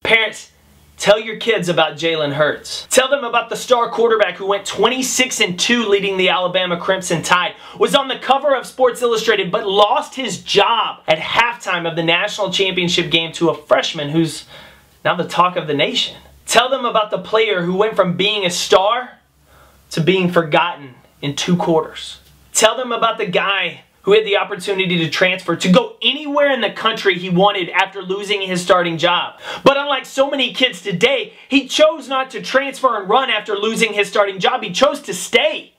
Parents, tell your kids about Jalen Hurts. Tell them about the star quarterback who went 26-2 leading the Alabama Crimson Tide, was on the cover of Sports Illustrated, but lost his job at halftime of the national championship game to a freshman who's now the talk of the nation. Tell them about the player who went from being a star to being forgotten in 2 quarters. Tell them about the guy who had the opportunity to transfer to go anywhere in the country he wanted after losing his starting job. But unlike so many kids today, he chose not to transfer and run after losing his starting job. He chose to stay.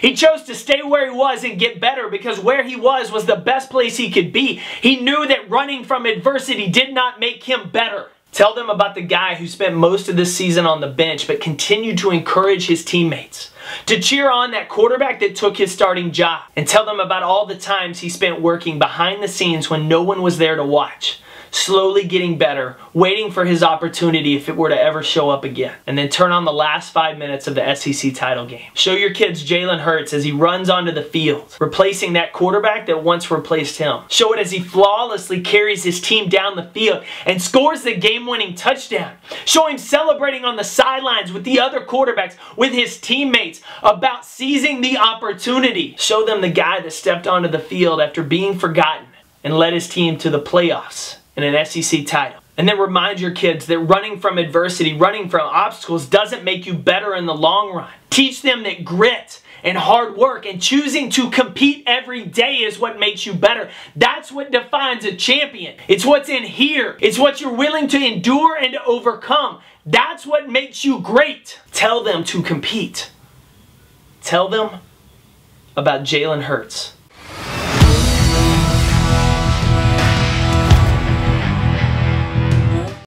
He chose to stay where he was and get better because where he was the best place he could be. He knew that running from adversity did not make him better. Tell them about the guy who spent most of the season on the bench but continued to encourage his teammates, to cheer on that quarterback that took his starting job. And tell them about all the times he spent working behind the scenes when no one was there to watch, slowly getting better, waiting for his opportunity if it were to ever show up again. And then turn on the last 5 minutes of the SEC title game. Show your kids Jalen Hurts as he runs onto the field, replacing that quarterback that once replaced him. Show it as he flawlessly carries his team down the field and scores the game-winning touchdown. Show him celebrating on the sidelines with the other quarterbacks, with his teammates, about seizing the opportunity. Show them the guy that stepped onto the field after being forgotten and led his team to the playoffs and an SEC title. And then remind your kids that running from adversity, running from obstacles doesn't make you better in the long run. Teach them that grit and hard work and choosing to compete every day is what makes you better. That's what defines a champion. It's what's in here. It's what you're willing to endure and to overcome. That's what makes you great. Tell them to compete. Tell them about Jalen Hurts.